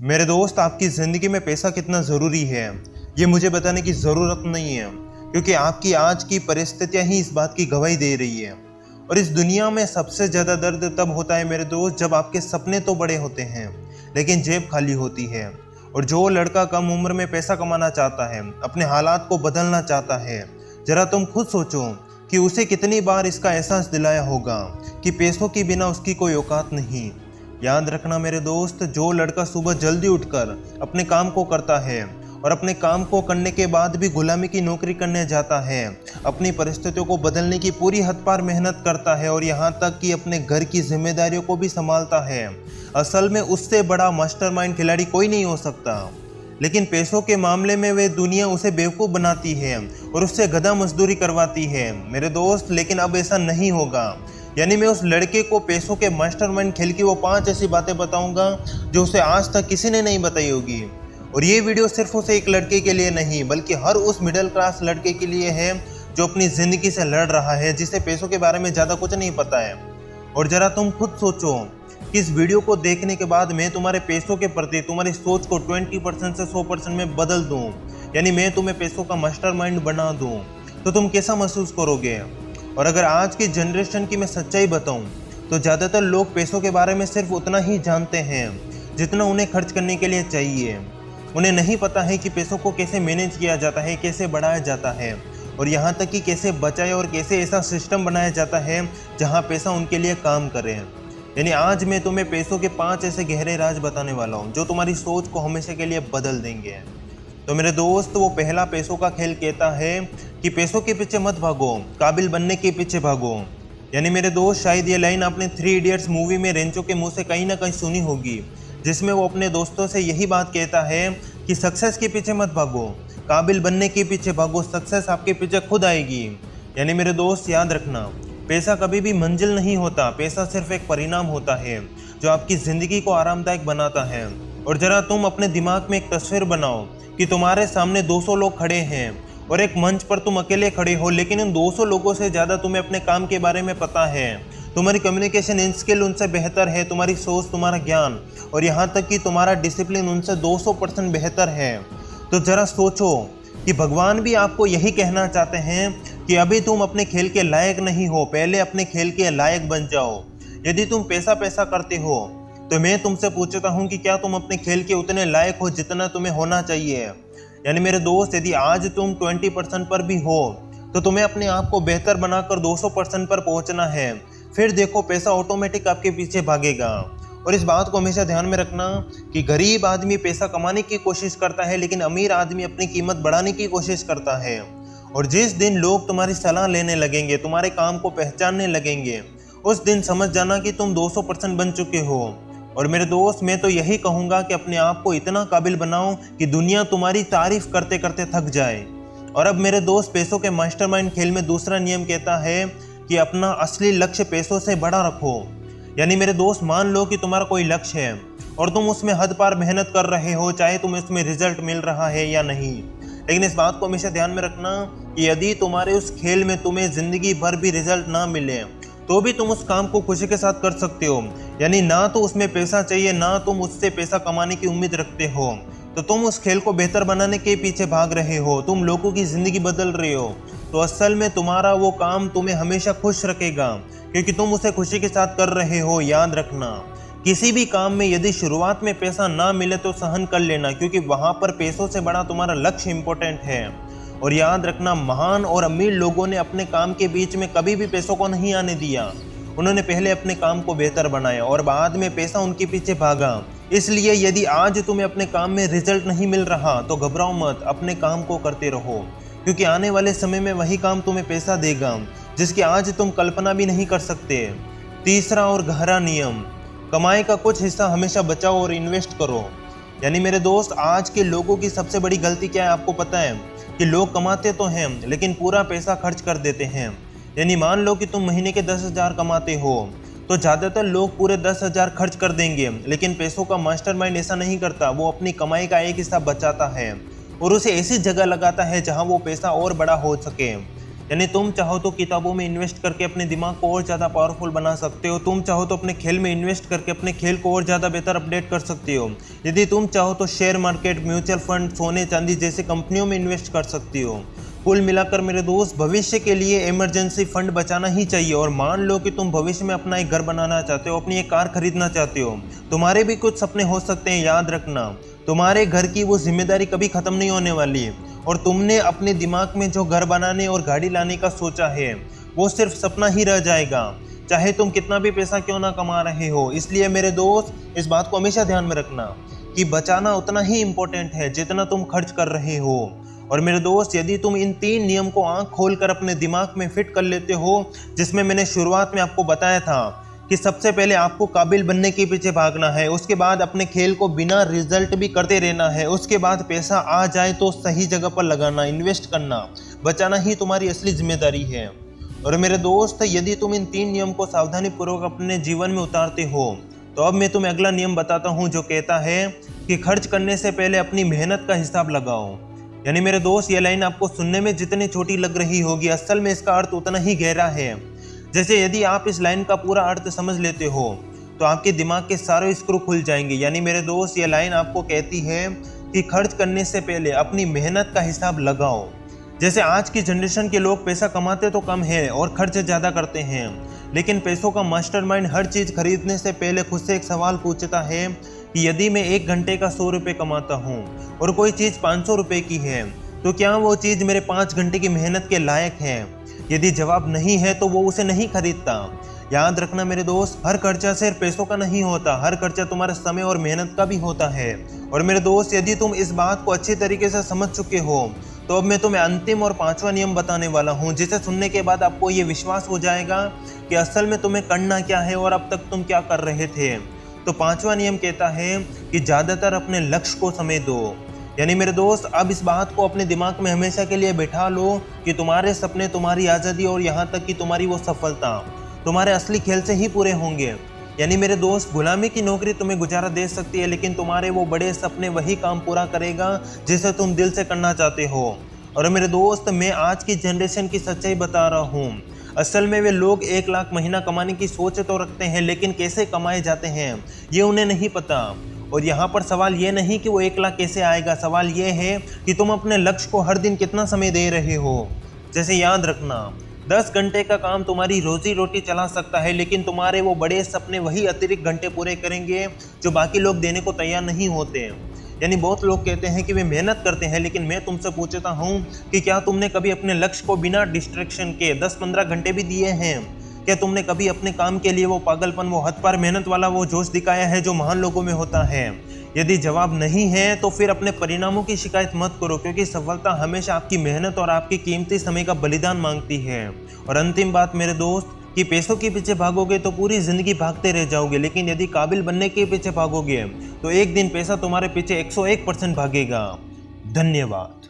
मेरे दोस्त, आपकी ज़िंदगी में पैसा कितना ज़रूरी है ये मुझे बताने की ज़रूरत नहीं है, क्योंकि आपकी आज की परिस्थितियां ही इस बात की गवाही दे रही है। और इस दुनिया में सबसे ज़्यादा दर्द तब होता है मेरे दोस्त, जब आपके सपने तो बड़े होते हैं लेकिन जेब खाली होती है। और जो लड़का कम उम्र में पैसा कमाना चाहता है, अपने हालात को बदलना चाहता है, ज़रा तुम खुद सोचो कि उसे कितनी बार इसका एहसास दिलाया होगा कि पैसों के बिना उसकी कोई औकात नहीं। याद रखना मेरे दोस्त, जो लड़का सुबह जल्दी उठकर अपने काम को करता है और अपने काम को करने के बाद भी गुलामी की नौकरी करने जाता है, अपनी परिस्थितियों को बदलने की पूरी हद पार मेहनत करता है और यहाँ तक कि अपने घर की जिम्मेदारियों को भी संभालता है, असल में उससे बड़ा मास्टरमाइंड खिलाड़ी कोई नहीं हो सकता। लेकिन पैसों के मामले में वे दुनिया उसे बेवकूफ़ बनाती है और उससे गधा मजदूरी करवाती है मेरे दोस्त। लेकिन अब ऐसा नहीं होगा। यानी मैं उस लड़के को पैसों के मास्टरमाइंड खेल की वो 5 ऐसी बातें बताऊंगा जो उसे आज तक किसी ने नहीं बताई होगी। और ये वीडियो सिर्फ उसे एक लड़के के लिए नहीं, बल्कि हर उस मिडिल क्लास लड़के के लिए है जो अपनी ज़िंदगी से लड़ रहा है, जिसे पैसों के बारे में ज़्यादा कुछ नहीं पता है। और ज़रा तुम खुद सोचो कि इस वीडियो को देखने के बाद मैं तुम्हारे पैसों के प्रति तुम्हारी सोच को 20% से 100% में बदल दूँ, यानी मैं तुम्हें पैसों का मास्टरमाइंड बना दूँ, तो तुम कैसा महसूस करोगे? और अगर आज की जनरेशन की मैं सच्चाई बताऊं तो ज़्यादातर लोग पैसों के बारे में सिर्फ उतना ही जानते हैं जितना उन्हें खर्च करने के लिए चाहिए। उन्हें नहीं पता है कि पैसों को कैसे मैनेज किया जाता है, कैसे बढ़ाया जाता है, और यहाँ तक कि कैसे बचाए और कैसे ऐसा सिस्टम बनाया जाता है जहाँ पैसा उनके लिए काम करे। यानी आज मैं तुम्हें पैसों के 5 ऐसे गहरे राज बताने वाला हूँ जो तुम्हारी सोच को हमेशा के लिए बदल देंगे। तो मेरे दोस्त, वो पहला पैसों का खेल कहता है कि पैसों के पीछे मत भागो, काबिल बनने के पीछे भागो। यानी मेरे दोस्त, शायद ये लाइन आपने 3 इडियट्स मूवी में रेंचो के मुंह से कहीं ना कहीं सुनी होगी, जिसमें वो अपने दोस्तों से यही बात कहता है कि सक्सेस के पीछे मत भागो, काबिल बनने के पीछे भागो, सक्सेस आपके पीछे खुद आएगी। यानी मेरे दोस्त, याद रखना, पैसा कभी भी मंजिल नहीं होता, पैसा सिर्फ एक परिणाम होता है जो आपकी ज़िंदगी को आरामदायक बनाता है। और ज़रा तुम अपने दिमाग में एक तस्वीर बनाओ कि तुम्हारे सामने 200 लोग खड़े हैं और एक मंच पर तुम अकेले खड़े हो, लेकिन उन 200 लोगों से ज़्यादा तुम्हें अपने काम के बारे में पता है, तुम्हारी कम्युनिकेशन स्किल उनसे बेहतर है, तुम्हारी सोच, तुम्हारा ज्ञान और यहाँ तक कि तुम्हारा डिसिप्लिन उनसे 200% बेहतर है। तो ज़रा सोचो कि भगवान भी आपको यही कहना चाहते हैं कि अभी तुम अपने खेल के लायक नहीं हो, पहले अपने खेल के लायक बन जाओ। यदि तुम पैसा करते हो तो मैं तुमसे पूछता हूँ कि क्या तुम अपने खेल के उतने लायक हो जितना तुम्हें होना चाहिए? यानी मेरे दोस्त, यदि आज तुम 20% पर भी हो तो तुम्हें अपने आप को बेहतर बनाकर 200% पर पहुंचना है। फिर देखो, पैसा ऑटोमेटिक आपके पीछे भागेगा। और इस बात को हमेशा ध्यान में रखना कि गरीब आदमी पैसा कमाने की कोशिश करता है, लेकिन अमीर आदमी अपनी कीमत बढ़ाने की कोशिश करता है। और जिस दिन लोग तुम्हारी सलाह लेने लगेंगे, तुम्हारे काम को पहचानने लगेंगे, उस दिन समझ जाना कि तुम 200% बन चुके हो। और मेरे दोस्त, मैं तो यही कहूँगा कि अपने आप को इतना काबिल बनाओ कि दुनिया तुम्हारी तारीफ करते करते थक जाए। और अब मेरे दोस्त, पैसों के मास्टरमाइंड खेल में दूसरा नियम कहता है कि अपना असली लक्ष्य पैसों से बड़ा रखो। यानी मेरे दोस्त, मान लो कि तुम्हारा कोई लक्ष्य है और तुम उसमें हद पार मेहनत कर रहे हो, चाहे तुम्हें उसमें रिजल्ट मिल रहा है या नहीं। लेकिन इस बात को हमेशा ध्यान में रखना कि यदि तुम्हारे उस खेल में तुम्हें ज़िंदगी भर भी रिजल्ट ना मिले तो भी तुम उस काम को खुशी के साथ कर सकते हो। यानी ना तो उसमें पैसा चाहिए, ना तुम उससे पैसा कमाने की उम्मीद रखते हो, तो तुम उस खेल को बेहतर बनाने के पीछे भाग रहे हो, तुम लोगों की ज़िंदगी बदल रहे हो। तो असल में तुम्हारा वो काम तुम्हें हमेशा खुश रखेगा, क्योंकि तुम उसे खुशी के साथ कर रहे हो। याद रखना, किसी भी काम में यदि शुरुआत में पैसा ना मिले तो सहन कर लेना, क्योंकि वहाँ पर पैसों से बड़ा तुम्हारा लक्ष्य इम्पोर्टेंट है। और याद रखना, महान और अमीर लोगों ने अपने काम के बीच में कभी भी पैसों को नहीं आने दिया। उन्होंने पहले अपने काम को बेहतर बनाया और बाद में पैसा उनके पीछे भागा। इसलिए यदि आज तुम्हें अपने काम में रिजल्ट नहीं मिल रहा तो घबराओ मत, अपने काम को करते रहो, क्योंकि आने वाले समय में वही काम तुम्हें पैसा देगा जिसकी आज तुम कल्पना भी नहीं कर सकते। तीसरा और गहरा नियम, कमाई का कुछ हिस्सा हमेशा बचाओ और इन्वेस्ट करो। यानी मेरे दोस्त, आज के लोगों की सबसे बड़ी गलती क्या है आपको पता है? कि लोग कमाते तो हैं लेकिन पूरा पैसा खर्च कर देते हैं। यानी मान लो कि तुम महीने के 10,000 कमाते हो तो ज़्यादातर लोग पूरे 10,000 खर्च कर देंगे, लेकिन पैसों का मास्टरमाइंड ऐसा नहीं करता। वो अपनी कमाई का एक हिस्सा बचाता है और उसे ऐसी जगह लगाता है जहां वो पैसा और बड़ा हो सके। यानी तुम चाहो तो किताबों में इन्वेस्ट करके अपने दिमाग को और ज़्यादा पावरफुल बना सकते हो। तुम चाहो तो अपने खेल में इन्वेस्ट करके अपने खेल को और ज़्यादा बेहतर अपडेट कर सकते हो। यदि तुम चाहो तो शेयर मार्केट, म्यूचुअल फंड, सोने चांदी जैसे कंपनियों में इन्वेस्ट कर सकती हो। कुल मिलाकर मेरे दोस्त, भविष्य के लिए इमरजेंसी फंड बचाना ही चाहिए। और मान लो कि तुम भविष्य में अपना एक घर बनाना चाहते हो, अपनी एक कार खरीदना चाहते हो, तुम्हारे भी कुछ सपने हो सकते हैं। याद रखना, तुम्हारे घर की वो जिम्मेदारी कभी खत्म नहीं होने वाली है। और तुमने अपने दिमाग में जो घर बनाने और गाड़ी लाने का सोचा है वो सिर्फ सपना ही रह जाएगा, चाहे तुम कितना भी पैसा क्यों ना कमा रहे हो। इसलिए मेरे दोस्त, इस बात को हमेशा ध्यान में रखना कि बचाना उतना ही इम्पोर्टेंट है जितना तुम खर्च कर रहे हो। और मेरे दोस्त, यदि तुम इन 3 नियम को आंख खोलकर अपने दिमाग में फिट कर लेते हो, जिसमें मैंने शुरुआत में आपको बताया था कि सबसे पहले आपको काबिल बनने के पीछे भागना है, उसके बाद अपने खेल को बिना रिजल्ट भी करते रहना है, उसके बाद पैसा आ जाए तो सही जगह पर लगाना, इन्वेस्ट करना, बचाना ही तुम्हारी असली जिम्मेदारी है। और मेरे दोस्त, यदि तुम इन 3 नियम को सावधानीपूर्वक अपने जीवन में उतारते हो तो अब मैं तुम्हें अगला नियम बताता हूँ, जो कहता है कि खर्च करने से पहले अपनी मेहनत का हिसाब लगाओ। यानी मेरे दोस्त, ये लाइन आपको सुनने में जितनी छोटी लग रही होगी, असल में इसका अर्थ उतना ही गहरा है। जैसे यदि आप इस लाइन का पूरा अर्थ समझ लेते हो तो आपके दिमाग के सारे स्क्रू खुल जाएंगे। यानी मेरे दोस्त, ये लाइन आपको कहती है कि खर्च करने से पहले अपनी मेहनत का हिसाब लगाओ। जैसे आज की जनरेशन के लोग पैसा कमाते तो कम है और खर्च ज़्यादा करते हैं, लेकिन पैसों का मास्टरमाइंड हर चीज़ खरीदने से पहले खुद से एक सवाल पूछता है कि यदि मैं 1 घंटे का 100 रुपये कमाता हूँ और कोई चीज़ 500 रुपये की है, तो क्या वो चीज़ मेरे 5 घंटे की मेहनत के लायक है? यदि जवाब नहीं है तो वो उसे नहीं खरीदता। याद रखना मेरे दोस्त, हर खर्चा सिर्फ पैसों का नहीं होता, हर खर्चा तुम्हारे समय और मेहनत का भी होता है। और मेरे दोस्त, यदि तुम इस बात को अच्छी तरीके से समझ चुके हो तो अब मैं तुम्हें अंतिम और 5वां नियम बताने वाला हूँ, जिसे सुनने के बाद आपको ये विश्वास हो जाएगा कि असल में तुम्हें करना क्या है और अब तक तुम क्या कर रहे थे। तो 5वां नियम कहता है कि ज़्यादातर अपने लक्ष्य को समय दो। यानी मेरे दोस्त, अब इस बात को अपने दिमाग में हमेशा के लिए बैठा लो कि तुम्हारे सपने, तुम्हारी आज़ादी और यहाँ तक कि तुम्हारी वो सफलता तुम्हारे असली खेल से ही पूरे होंगे। यानी मेरे दोस्त, गुलामी की नौकरी तुम्हें गुजारा दे सकती है, लेकिन तुम्हारे वो बड़े सपने वही काम पूरा करेगा जिसे तुम दिल से करना चाहते हो। और मेरे दोस्त, मैं आज की जनरेशन की सच्चाई बता रहा हूँ। असल में वे लोग 1 लाख महीना कमाने की सोच तो रखते हैं, लेकिन कैसे कमाए जाते हैं ये उन्हें नहीं पता। और यहाँ पर सवाल ये नहीं कि वो 1 लाख कैसे आएगा, सवाल ये है कि तुम अपने लक्ष्य को हर दिन कितना समय दे रहे हो। जैसे याद रखना, 10 घंटे का काम तुम्हारी रोजी रोटी चला सकता है, लेकिन तुम्हारे वो बड़े सपने वही अतिरिक्त घंटे पूरे करेंगे जो बाकी लोग देने को तैयार नहीं होते। यानी बहुत लोग कहते हैं कि वे मेहनत करते हैं, लेकिन मैं तुमसे पूछता हूँ कि क्या तुमने कभी अपने लक्ष्य को बिना डिस्ट्रैक्शन के 10-15 घंटे भी दिए हैं? क्या तुमने कभी अपने काम के लिए वो पागलपन, वो हद पार मेहनत वाला वो जोश दिखाया है जो महान लोगों में होता है? यदि जवाब नहीं है तो फिर अपने परिणामों की शिकायत मत करो, क्योंकि सफलता हमेशा आपकी मेहनत और आपकी कीमती समय का बलिदान मांगती है। और अंतिम बात मेरे दोस्त, कि पैसों के पीछे भागोगे तो पूरी जिंदगी भागते रह जाओगे, लेकिन यदि काबिल बनने के पीछे भागोगे तो एक दिन पैसा तुम्हारे पीछे 101% भागेगा। धन्यवाद।